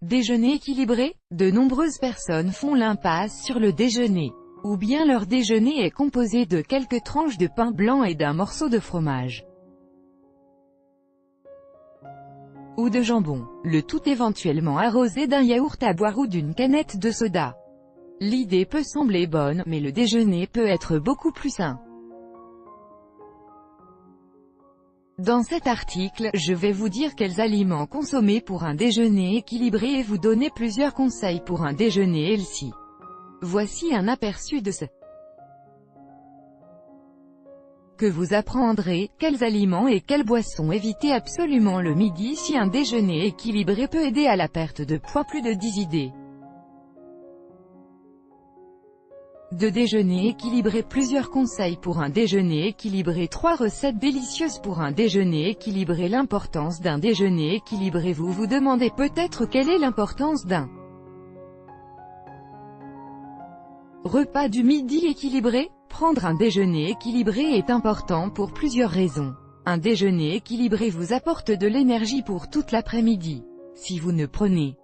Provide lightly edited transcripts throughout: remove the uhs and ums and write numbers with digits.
Déjeuner équilibré? De nombreuses personnes font l'impasse sur le déjeuner. Ou bien leur déjeuner est composé de quelques tranches de pain blanc et d'un morceau de fromage. Ou de jambon, le tout éventuellement arrosé d'un yaourt à boire ou d'une canette de soda. L'idée peut sembler bonne, mais le déjeuner peut être beaucoup plus sain. Dans cet article, je vais vous dire quels aliments consommer pour un déjeuner équilibré et vous donner plusieurs conseils pour un déjeuner healthy. Voici un aperçu de ce que vous apprendrez, quels aliments et quelles boissons éviter absolument le midi si un déjeuner équilibré peut aider à la perte de poids. Plus de 10 idées de déjeuner équilibré. Plusieurs conseils pour un déjeuner équilibré. 3 recettes délicieuses pour un déjeuner équilibré. L'importance d'un déjeuner équilibré. Vous vous demandez peut-être quelle est l'importance d'un repas du midi équilibré. Prendre un déjeuner équilibré est important pour plusieurs raisons. Un déjeuner équilibré vous apporte de l'énergie pour toute l'après-midi. Si vous ne prenez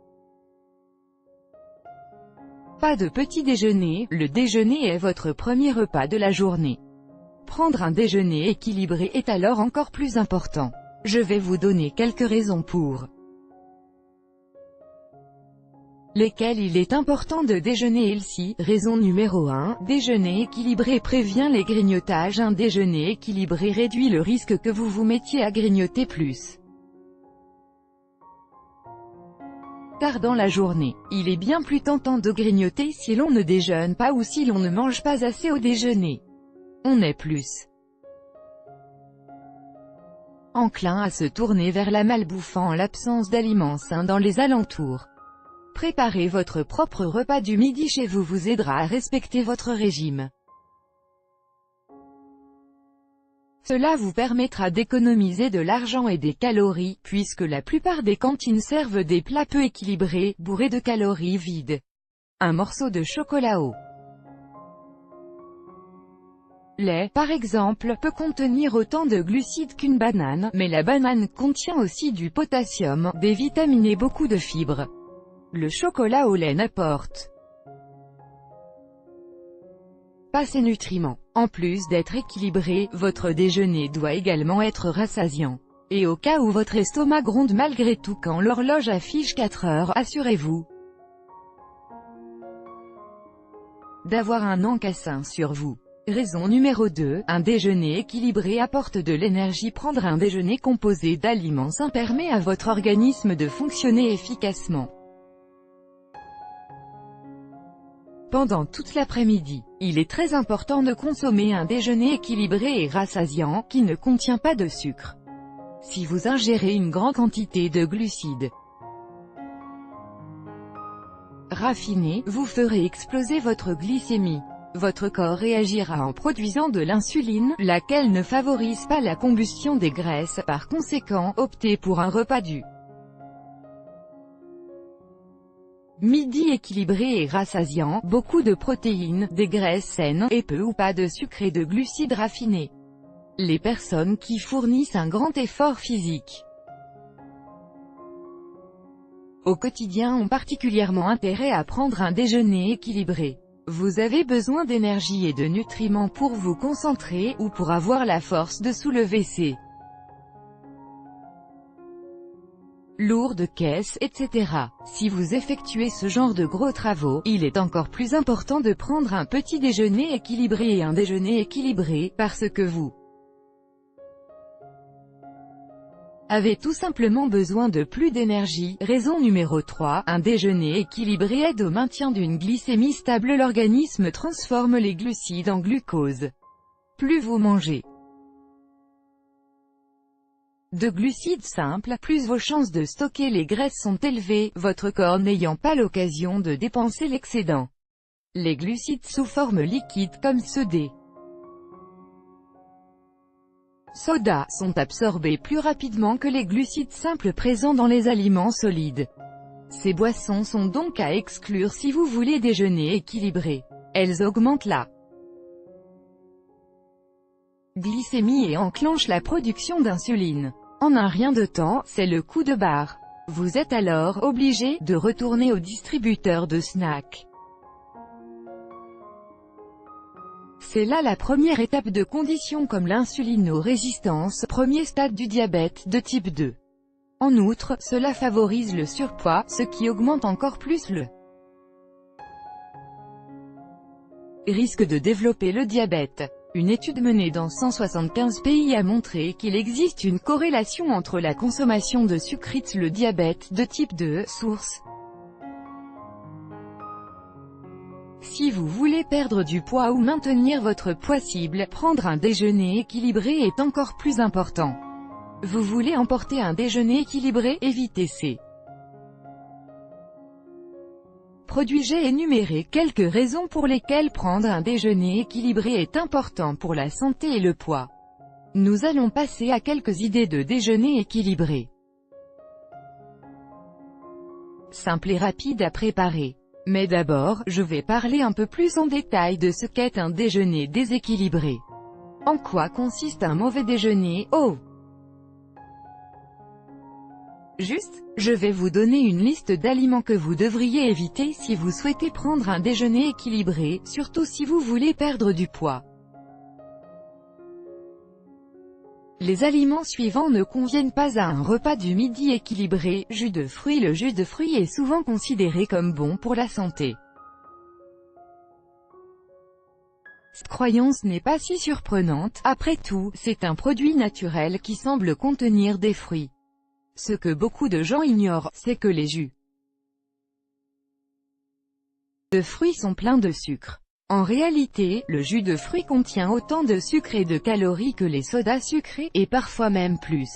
pas de petit déjeuner, le déjeuner est votre premier repas de la journée. Prendre un déjeuner équilibré est alors encore plus important. Je vais vous donner quelques raisons pour lesquelles il est important de déjeuner healthy. Raison numéro 1, déjeuner équilibré prévient les grignotages. Un déjeuner équilibré réduit le risque que vous vous mettiez à grignoter plus tard dans la journée. Il est bien plus tentant de grignoter si l'on ne déjeune pas ou si l'on ne mange pas assez au déjeuner. On est plus enclin à se tourner vers la malbouffe en l'absence d'aliments sains dans les alentours. Préparer votre propre repas du midi chez vous vous aidera à respecter votre régime. Cela vous permettra d'économiser de l'argent et des calories, puisque la plupart des cantines servent des plats peu équilibrés, bourrés de calories vides. Un morceau de chocolat au lait, par exemple, peut contenir autant de glucides qu'une banane, mais la banane contient aussi du potassium, des vitamines et beaucoup de fibres. Le chocolat au lait n'apporte pas ces nutriments. En plus d'être équilibré, votre déjeuner doit également être rassasiant. Et au cas où votre estomac gronde malgré tout quand l'horloge affiche 4 heures, assurez-vous d'avoir un encassin sur vous. Raison numéro 2, un déjeuner équilibré apporte de l'énergie. Prendre un déjeuner composé d'aliments sains permet à votre organisme de fonctionner efficacement pendant toute l'après-midi. Il est très important de consommer un déjeuner équilibré et rassasiant, qui ne contient pas de sucre. Si vous ingérez une grande quantité de glucides raffinés, vous ferez exploser votre glycémie. Votre corps réagira en produisant de l'insuline, laquelle ne favorise pas la combustion des graisses. Par conséquent, optez pour un repas du midi équilibré et rassasiant, beaucoup de protéines, des graisses saines, et peu ou pas de sucre et de glucides raffinés. Les personnes qui fournissent un grand effort physique au quotidien ont particulièrement intérêt à prendre un déjeuner équilibré. Vous avez besoin d'énergie et de nutriments pour vous concentrer, ou pour avoir la force de soulever ces lourdes caisses, etc. Si vous effectuez ce genre de gros travaux, il est encore plus important de prendre un petit déjeuner équilibré et un déjeuner équilibré, parce que vous avez tout simplement besoin de plus d'énergie. Raison numéro 3, un déjeuner équilibré aide au maintien d'une glycémie stable. L'organisme transforme les glucides en glucose. Plus vous mangez de glucides simples, plus vos chances de stocker les graisses sont élevées, votre corps n'ayant pas l'occasion de dépenser l'excédent. Les glucides sous forme liquide comme ceux des sodas sont absorbés plus rapidement que les glucides simples présents dans les aliments solides. Ces boissons sont donc à exclure si vous voulez déjeuner équilibré. Elles augmentent la glycémie et enclenche la production d'insuline. En un rien de temps, c'est le coup de barre. Vous êtes alors obligé de retourner au distributeur de snacks. C'est là la première étape de conditions comme l'insulinorésistance, premier stade du diabète de type 2. En outre, cela favorise le surpoids, ce qui augmente encore plus le risque de développer le diabète. Une étude menée dans 175 pays a montré qu'il existe une corrélation entre la consommation de sucrites et le diabète de type 2, source. Si vous voulez perdre du poids ou maintenir votre poids cible, prendre un déjeuner équilibré est encore plus important. Vous voulez emporter un déjeuner équilibré, évitez ces produits. J'ai énuméré quelques raisons pour lesquelles prendre un déjeuner équilibré est important pour la santé et le poids. Nous allons passer à quelques idées de déjeuner équilibré. Simple et rapide à préparer. Mais d'abord, je vais parler un peu plus en détail de ce qu'est un déjeuner déséquilibré. En quoi consiste un mauvais déjeuner? Juste, je vais vous donner une liste d'aliments que vous devriez éviter si vous souhaitez prendre un déjeuner équilibré, surtout si vous voulez perdre du poids. Les aliments suivants ne conviennent pas à un repas du midi équilibré. Jus de fruits. Le jus de fruits est souvent considéré comme bon pour la santé. Cette croyance n'est pas si surprenante, après tout, c'est un produit naturel qui semble contenir des fruits. Ce que beaucoup de gens ignorent, c'est que les jus de fruits sont pleins de sucre. En réalité, le jus de fruits contient autant de sucre et de calories que les sodas sucrés, et parfois même plus.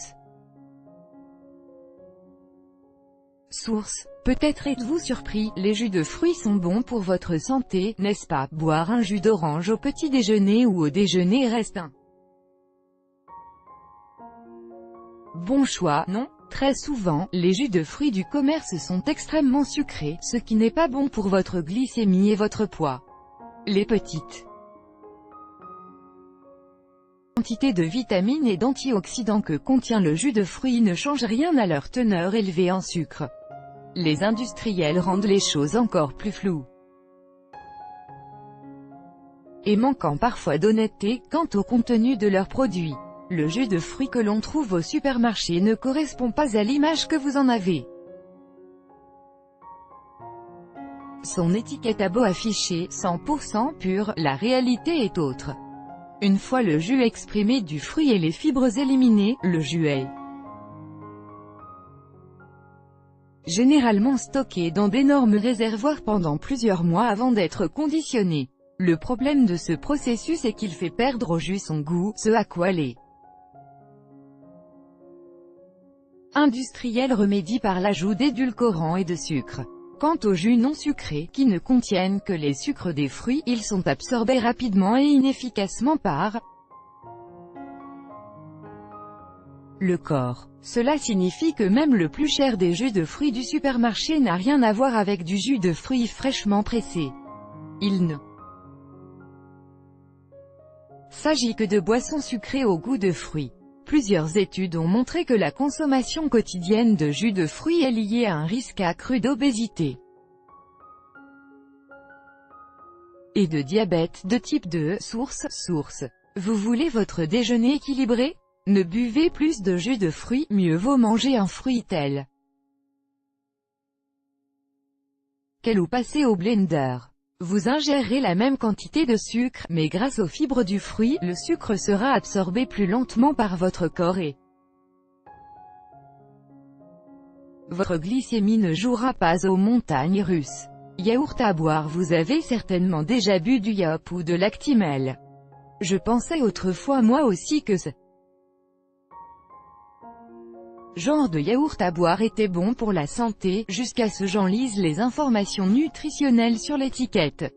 Source. Peut-être êtes-vous surpris, les jus de fruits sont bons pour votre santé, n'est-ce pas? Boire un jus d'orange au petit déjeuner ou au déjeuner reste un bon choix, non? Très souvent, les jus de fruits du commerce sont extrêmement sucrés, ce qui n'est pas bon pour votre glycémie et votre poids. Les petites quantités de vitamines et d'antioxydants que contient le jus de fruits ne changent rien à leur teneur élevée en sucre. Les industriels rendent les choses encore plus floues et manquant parfois d'honnêteté quant au contenu de leurs produits. Le jus de fruits que l'on trouve au supermarché ne correspond pas à l'image que vous en avez. Son étiquette a beau afficher 100% pur, la réalité est autre. Une fois le jus exprimé du fruit et les fibres éliminées, le jus est généralement stocké dans d'énormes réservoirs pendant plusieurs mois avant d'être conditionné. Le problème de ce processus est qu'il fait perdre au jus son goût, ce à quoi les industriels remédient par l'ajout d'édulcorants et de sucre. Quant aux jus non sucrés, qui ne contiennent que les sucres des fruits, ils sont absorbés rapidement et inefficacement par le corps. Cela signifie que même le plus cher des jus de fruits du supermarché n'a rien à voir avec du jus de fruits fraîchement pressé. Il ne s'agit que de boissons sucrées au goût de fruits. Plusieurs études ont montré que la consommation quotidienne de jus de fruits est liée à un risque accru d'obésité et de diabète de type 2. Source. Vous voulez votre déjeuner équilibré? Ne buvez plus de jus de fruits, mieux vaut manger un fruit tel quel ou passer au blender. Vous ingérerez la même quantité de sucre, mais grâce aux fibres du fruit, le sucre sera absorbé plus lentement par votre corps et votre glycémie ne jouera pas aux montagnes russes. Yaourt à boire. Vous avez certainement déjà bu du Yop ou de l'Actimel. Je pensais autrefois moi aussi que ce genre de yaourt à boire était bon pour la santé, jusqu'à ce j'en lise les informations nutritionnelles sur l'étiquette.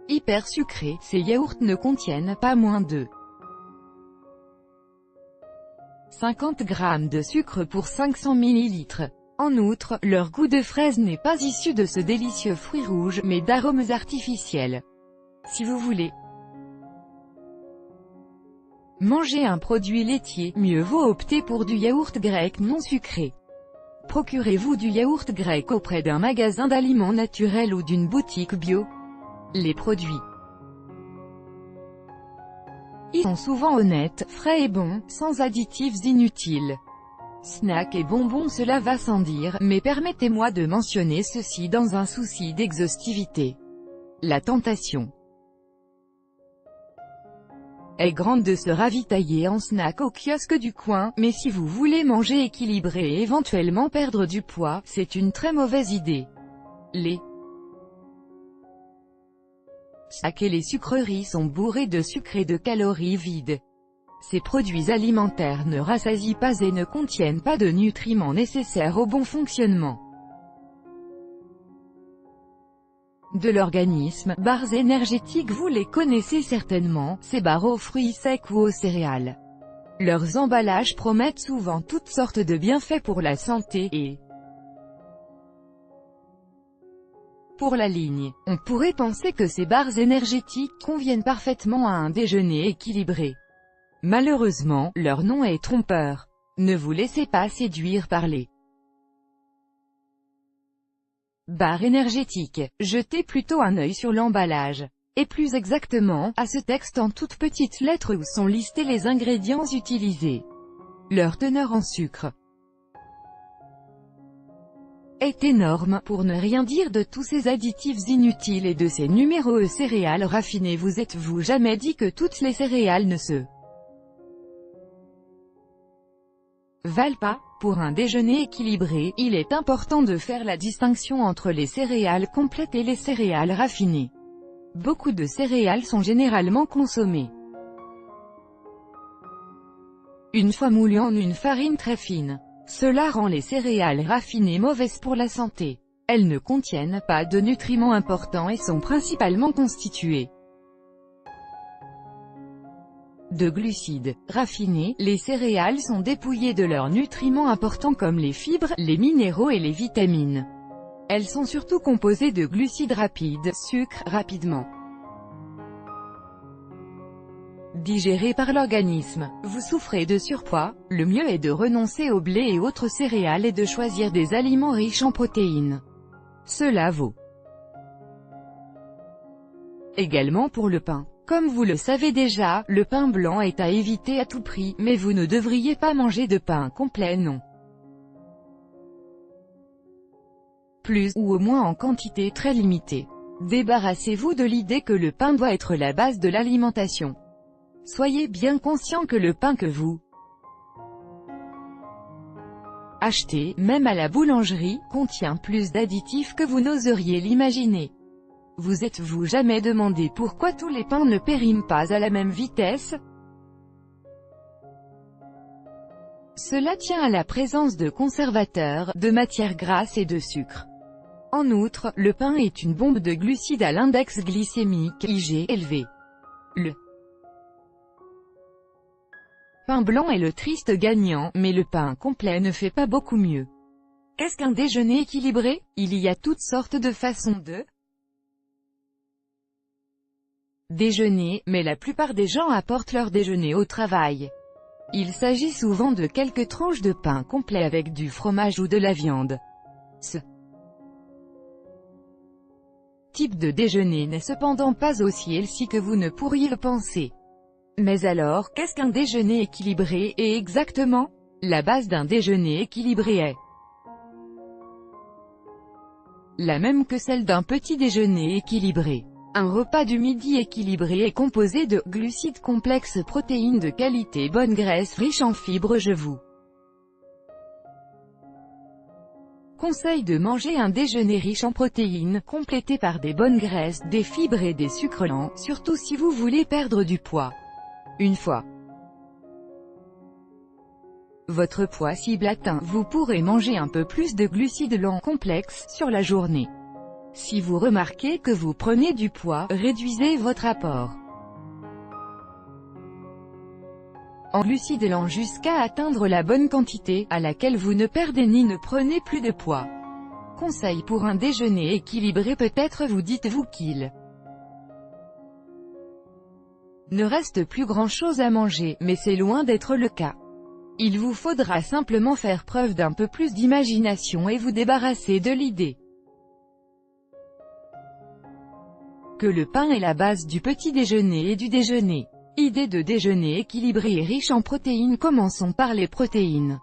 Hyper sucrés, ces yaourts ne contiennent pas moins de 50 g de sucre pour 500 ml. En outre, leur goût de fraise n'est pas issu de ce délicieux fruit rouge, mais d'arômes artificiels. Si vous voulez Mangez un produit laitier, mieux vaut opter pour du yaourt grec non sucré. Procurez-vous du yaourt grec auprès d'un magasin d'aliments naturels ou d'une boutique bio. Les produits ils sont souvent honnêtes, frais et bons, sans additifs inutiles. Snacks et bonbons, cela va sans dire, mais permettez-moi de mentionner ceci dans un souci d'exhaustivité. La tentation est grande de se ravitailler en snack au kiosque du coin, mais si vous voulez manger équilibré et éventuellement perdre du poids, c'est une très mauvaise idée. Les snacks et les sucreries sont bourrés de sucre et de calories vides. Ces produits alimentaires ne rassasient pas et ne contiennent pas de nutriments nécessaires au bon fonctionnement de l'organisme. Barres énergétiques, vous les connaissez certainement, ces barres aux fruits secs ou aux céréales. Leurs emballages promettent souvent toutes sortes de bienfaits pour la santé et pour la ligne. On pourrait penser que ces barres énergétiques conviennent parfaitement à un déjeuner équilibré. Malheureusement, leur nom est trompeur. Ne vous laissez pas séduire par les barres énergétiques. Jetez plutôt un œil sur l'emballage. Et plus exactement, à ce texte en toutes petites lettres où sont listés les ingrédients utilisés. Leur teneur en sucre est énorme, pour ne rien dire de tous ces additifs inutiles et de ces numéros céréales raffinées. Vous êtes-vous jamais dit que toutes les céréales ne se valent pas? Pour un déjeuner équilibré, il est important de faire la distinction entre les céréales complètes et les céréales raffinées. Beaucoup de céréales sont généralement consommées une fois moulues en une farine très fine. Cela rend les céréales raffinées mauvaises pour la santé. Elles ne contiennent pas de nutriments importants et sont principalement constituées de glucides. Raffinées, les céréales sont dépouillées de leurs nutriments importants comme les fibres, les minéraux et les vitamines. Elles sont surtout composées de glucides rapides, sucre, rapidement digéré par l'organisme. Vous souffrez de surpoids, le mieux est de renoncer au blé et autres céréales et de choisir des aliments riches en protéines. Cela vaut également pour le pain. Comme vous le savez déjà, le pain blanc est à éviter à tout prix, mais vous ne devriez pas manger de pain complet, non plus, ou au moins en quantité très limitée. Débarrassez-vous de l'idée que le pain doit être la base de l'alimentation. Soyez bien conscient que le pain que vous achetez, même à la boulangerie, contient plus d'additifs que vous n'oseriez l'imaginer. Vous êtes-vous jamais demandé pourquoi tous les pains ne périment pas à la même vitesse? Cela tient à la présence de conservateurs, de matières grasses et de sucre. En outre, le pain est une bombe de glucides à l'index glycémique IG élevé. Le pain blanc est le triste gagnant, mais le pain complet ne fait pas beaucoup mieux. Qu'est-ce qu'un déjeuner équilibré? Il y a toutes sortes de façons de déjeuner, mais la plupart des gens apportent leur déjeuner au travail. Il s'agit souvent de quelques tranches de pain complet avec du fromage ou de la viande. Ce type de déjeuner n'est cependant pas aussi healthy que vous ne pourriez le penser. Mais alors, qu'est-ce qu'un déjeuner équilibré, et exactement? La base d'un déjeuner équilibré est la même que celle d'un petit déjeuner équilibré. Un repas du midi équilibré est composé de glucides complexes, protéines de qualité, bonnes graisses riches en fibres. Je vous conseille de manger un déjeuner riche en protéines, complété par des bonnes graisses, des fibres et des sucres lents, surtout si vous voulez perdre du poids. Une fois votre poids cible atteint, vous pourrez manger un peu plus de glucides lents complexes sur la journée. Si vous remarquez que vous prenez du poids, réduisez votre apport en glucides lents jusqu'à atteindre la bonne quantité, à laquelle vous ne perdez ni ne prenez plus de poids. Conseil pour un déjeuner équilibré. Peut-être vous dites-vous qu'il Ne reste plus grand-chose à manger, mais c'est loin d'être le cas. Il vous faudra simplement faire preuve d'un peu plus d'imagination et vous débarrasser de l'idée que le pain est la base du petit déjeuner et du déjeuner. Idée de déjeuner équilibré et riche en protéines. Commençons par les protéines.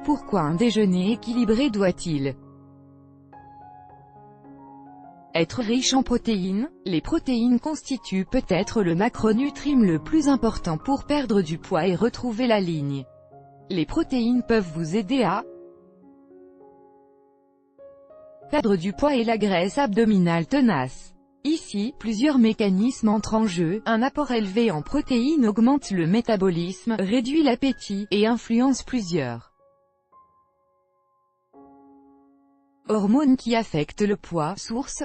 Pourquoi un déjeuner équilibré doit-il être riche en protéines? Les protéines constituent peut-être le macronutriment le plus important pour perdre du poids et retrouver la ligne. Les protéines peuvent vous aider à perdre du poids et la graisse abdominale tenace. Ici, plusieurs mécanismes entrent en jeu. Un apport élevé en protéines augmente le métabolisme, réduit l'appétit, et influence plusieurs hormones qui affectent le poids. Source.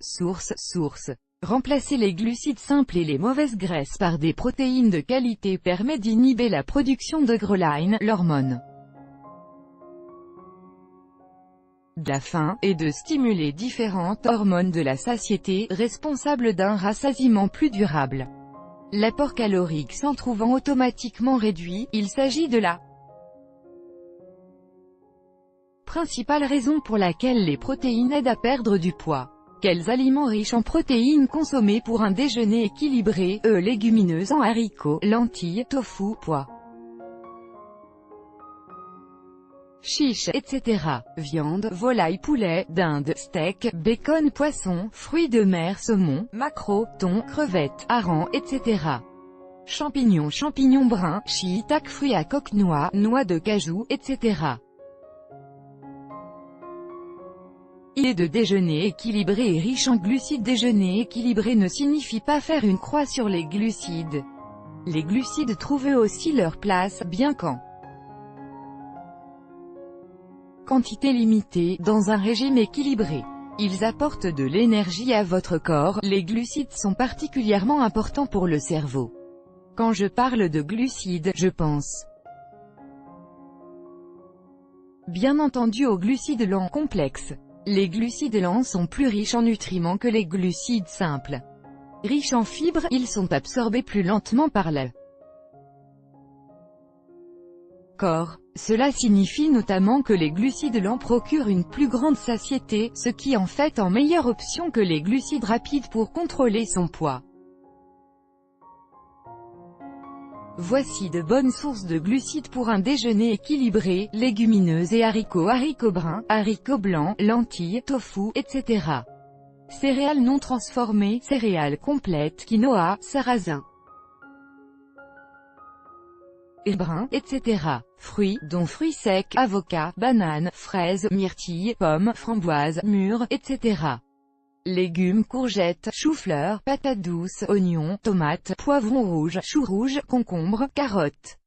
Remplacer les glucides simples et les mauvaises graisses par des protéines de qualité permet d'inhiber la production de ghrelin, l'hormone de la faim, et de stimuler différentes hormones de la satiété, responsables d'un rassasiement plus durable. L'apport calorique s'en trouvant automatiquement réduit, il s'agit de la principale raison pour laquelle les protéines aident à perdre du poids. Quels aliments riches en protéines consommer pour un déjeuner équilibré? Légumineuses en haricots, lentilles, tofu, pois, chiches, etc. Viande, volaille, poulet, dinde, steak, bacon, poisson, fruits de mer, saumon, maquereau, thon, crevettes, harengs, etc. Champignons bruns, shiitake, fruits à coque-noix, noix de cajou, etc. Idée de déjeuner équilibré et riche en glucides. Déjeuner équilibré ne signifie pas faire une croix sur les glucides. Les glucides trouvent eux aussi leur place, bien qu'en quantité limitée, dans un régime équilibré. Ils apportent de l'énergie à votre corps. Les glucides sont particulièrement importants pour le cerveau. Quand je parle de glucides, je pense bien entendu aux glucides lents complexes. Les glucides lents sont plus riches en nutriments que les glucides simples. Riches en fibres, ils sont absorbés plus lentement par le corps. Cela signifie notamment que les glucides lents procurent une plus grande satiété, ce qui en fait en meilleure option que les glucides rapides pour contrôler son poids. Voici de bonnes sources de glucides pour un déjeuner équilibré: légumineuses et haricots, haricots bruns, haricots blancs, lentilles, tofu, etc. Céréales non transformées, céréales complètes, quinoa, sarrasin, et brun, etc. Fruits, dont fruits secs, avocats, bananes, fraises, myrtilles, pommes, framboises, mûres, etc. Légumes, courgettes, choux-fleurs, patates douces, oignons, tomates, poivrons rouges, choux rouges, concombres, carottes,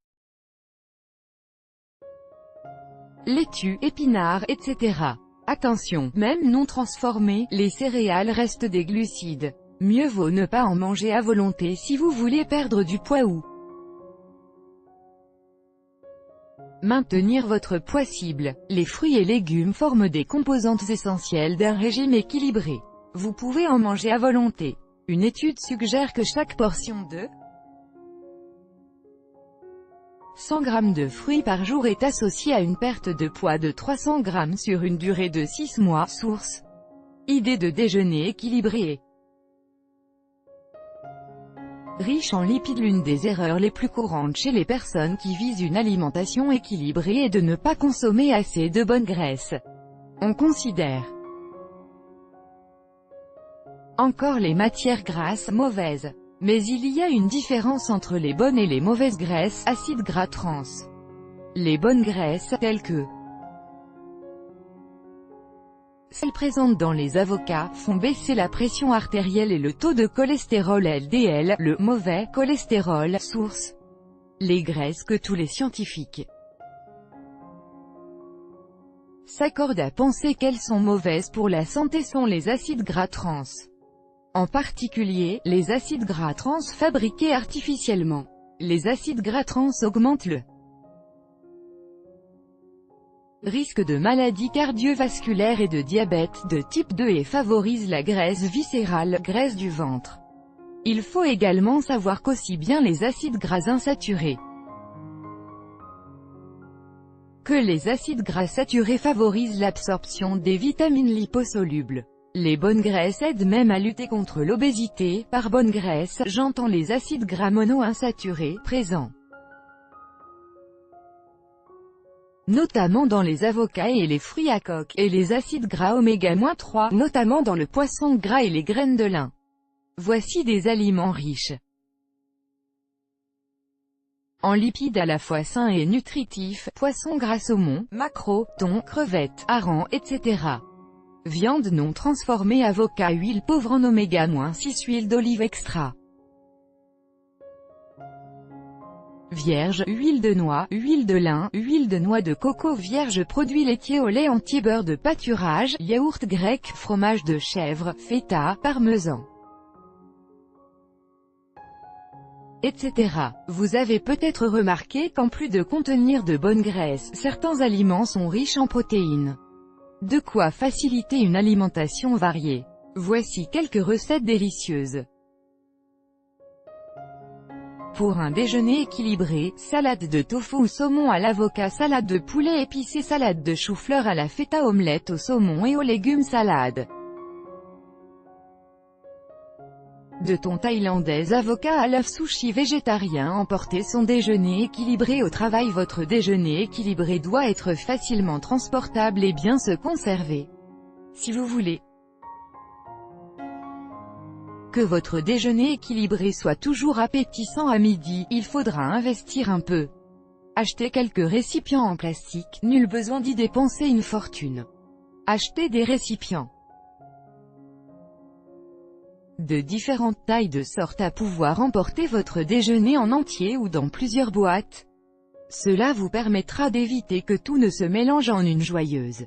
laitue, épinards, etc. Attention, même non transformées, les céréales restent des glucides. Mieux vaut ne pas en manger à volonté si vous voulez perdre du poids ou maintenir votre poids cible. Les fruits et légumes forment des composantes essentielles d'un régime équilibré. Vous pouvez en manger à volonté. Une étude suggère que chaque portion de 100 g de fruits par jour est associée à une perte de poids de 300 g sur une durée de 6 mois. Source. Idée de déjeuner équilibré. Riche en lipides. L'une des erreurs les plus courantes chez les personnes qui visent une alimentation équilibrée est de ne pas consommer assez de bonnes graisses. On considère encore les matières grasses mauvaises. Mais il y a une différence entre les bonnes et les mauvaises graisses, acides gras trans. Les bonnes graisses, telles que celles présentes dans les avocats, font baisser la pression artérielle et le taux de cholestérol LDL, le mauvais cholestérol. Source. Les graisses que tous les scientifiques s'accordent à penser qu'elles sont mauvaises pour la santé sont les acides gras trans. En particulier, les acides gras trans fabriqués artificiellement. Les acides gras trans augmentent le risque de maladies cardiovasculaires et de diabète de type 2 et favorisent la graisse viscérale, graisse du ventre. Il faut également savoir qu'aussi bien les acides gras insaturés que les acides gras saturés favorisent l'absorption des vitamines liposolubles. Les bonnes graisses aident même à lutter contre l'obésité. Par bonne graisse, j'entends les acides gras monoinsaturés, présents notamment dans les avocats et les fruits à coque, et les acides gras oméga-3, notamment dans le poisson gras et les graines de lin. Voici des aliments riches en lipides à la fois sains et nutritifs: poisson gras, saumon, maquereau, thon, crevettes, harengs, etc. Viande non transformée, avocat, huile pauvre en oméga-6, huile d'olive extra vierge, huile de noix, huile de lin, huile de noix de coco vierge, produits laitiers au lait entier, beurre de pâturage, yaourt grec, fromage de chèvre, feta, parmesan, etc. Vous avez peut-être remarqué qu'en plus de contenir de bonnes graisses, certains aliments sont riches en protéines. De quoi faciliter une alimentation variée. Voici quelques recettes délicieuses. Pour un déjeuner équilibré: salade de tofu ou saumon à l'avocat, salade de poulet épicé, salade de chou-fleur à la feta, omelette au saumon et aux légumes, salade de thon thaïlandaise, avocat à l'œuf, sushi végétarien. Emportez son déjeuner équilibré au travail. Votre déjeuner équilibré doit être facilement transportable et bien se conserver. Si vous voulez que votre déjeuner équilibré soit toujours appétissant à midi, il faudra investir un peu. Achetez quelques récipients en plastique, nul besoin d'y dépenser une fortune. Achetez des récipients de différentes tailles de sorte à pouvoir emporter votre déjeuner en entier ou dans plusieurs boîtes. Cela vous permettra d'éviter que tout ne se mélange en une joyeuse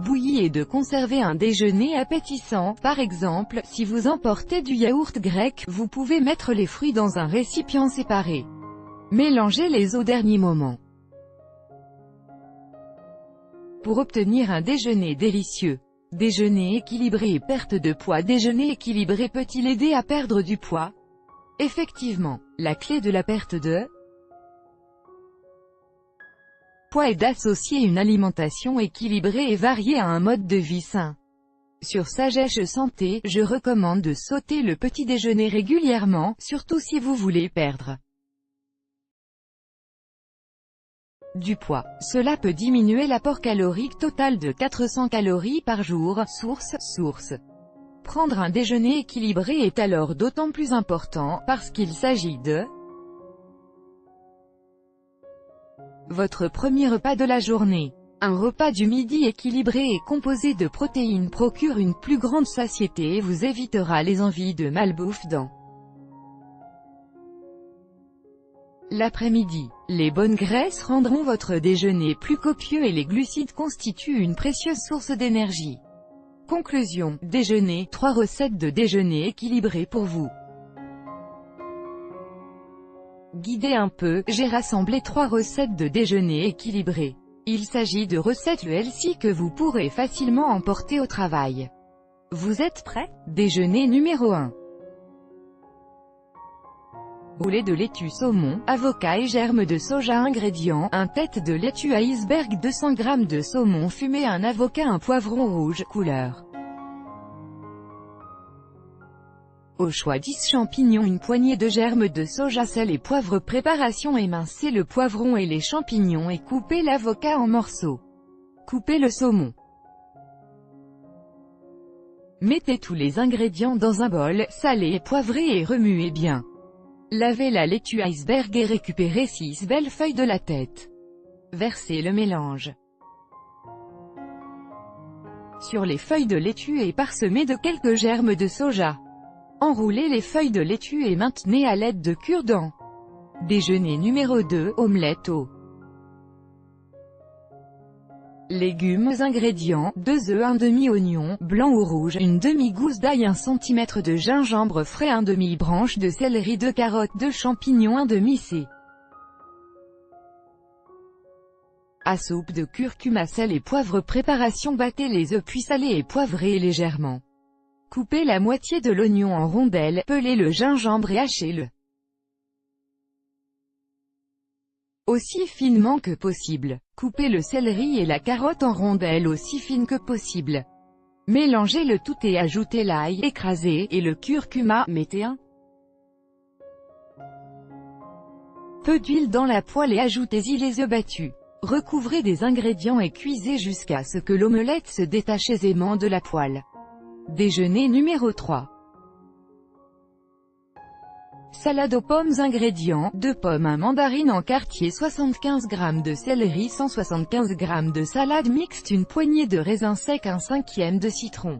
bouillie et de conserver un déjeuner appétissant. Par exemple, si vous emportez du yaourt grec, vous pouvez mettre les fruits dans un récipient séparé. Mélangez-les au dernier moment pour obtenir un déjeuner délicieux. Déjeuner équilibré et perte de poids. Déjeuner équilibré peut-il aider à perdre du poids? Effectivement, la clé de la perte de poids est d'associer une alimentation équilibrée et variée à un mode de vie sain. Sur Sagesse Santé, je recommande de sauter le petit déjeuner régulièrement, surtout si vous voulez perdre du poids. Cela peut diminuer l'apport calorique total de 400 calories par jour. Source. Prendre un déjeuner équilibré est alors d'autant plus important, parce qu'il s'agit de votre premier repas de la journée. Un repas du midi équilibré et composé de protéines procure une plus grande satiété et vous évitera les envies de malbouffe dans l'après-midi. Les bonnes graisses rendront votre déjeuner plus copieux et les glucides constituent une précieuse source d'énergie. Conclusion. Déjeuner. 3 recettes de déjeuner équilibré pour vous guider un peu. J'ai rassemblé 3 recettes de déjeuner équilibré. Il s'agit de recettes healthy que vous pourrez facilement emporter au travail. Vous êtes prêts? Déjeuner numéro 1. Roulé de laitue, saumon, avocat et germes de soja. Ingrédients: 1 tête de laitue à iceberg, 200 g de saumon fumé, un avocat, un poivron rouge, couleur au choix, 10 champignons, une poignée de germes de soja, sel et poivre. Préparation: émincez le poivron et les champignons et coupez l'avocat en morceaux. Coupez le saumon. Mettez tous les ingrédients dans un bol, salez et poivrez et remuez bien. Lavez la laitue iceberg et récupérez 6 belles feuilles de la tête. Versez le mélange sur les feuilles de laitue et parsemez de quelques germes de soja. Enroulez les feuilles de laitue et maintenez à l'aide de cure-dents. Déjeuner numéro 2. Omelette aux légumes. Ingrédients: 2 œufs, un demi-oignon, blanc ou rouge, une demi-gousse d'ail, 1 cm de gingembre frais, un demi-branche de céleri, 2 carottes, 2 champignons, un demi-c à soupe de curcuma, sel et poivre. Préparation: battez les œufs puis salez et poivrez légèrement. Coupez la moitié de l'oignon en rondelles, pelez le gingembre et hachez-le aussi finement que possible. Coupez le céleri et la carotte en rondelles aussi fines que possible. Mélangez le tout et ajoutez l'ail écrasé et le curcuma. Mettez un peu d'huile dans la poêle et ajoutez-y les œufs battus. Recouvrez des ingrédients et cuisez jusqu'à ce que l'omelette se détache aisément de la poêle. Déjeuner numéro 3. Salade aux pommes. Ingrédients: 2 pommes, 1 mandarine en quartier, 75 g de céleri, 175 g de salade mixte, une poignée de raisins secs, 1/5 de citron.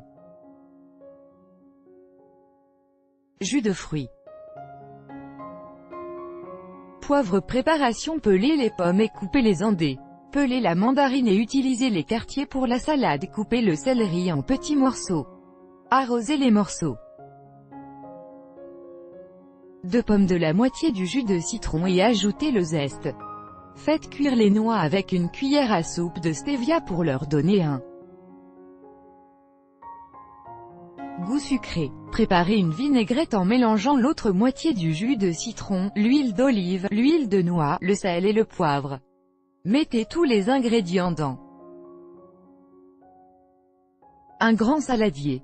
Jus de fruits. Poivre. Préparation: pelez les pommes et coupez-les en dés. Pelez la mandarine et utilisez les quartiers pour la salade. Coupez le céleri en petits morceaux. Arrosez les morceaux. 2 pommes, de la moitié du jus de citron et ajoutez le zeste. Faites cuire les noix avec une cuillère à soupe de stevia pour leur donner un goût sucré. Préparez une vinaigrette en mélangeant l'autre moitié du jus de citron, l'huile d'olive, l'huile de noix, le sel et le poivre. Mettez tous les ingrédients dans un grand saladier.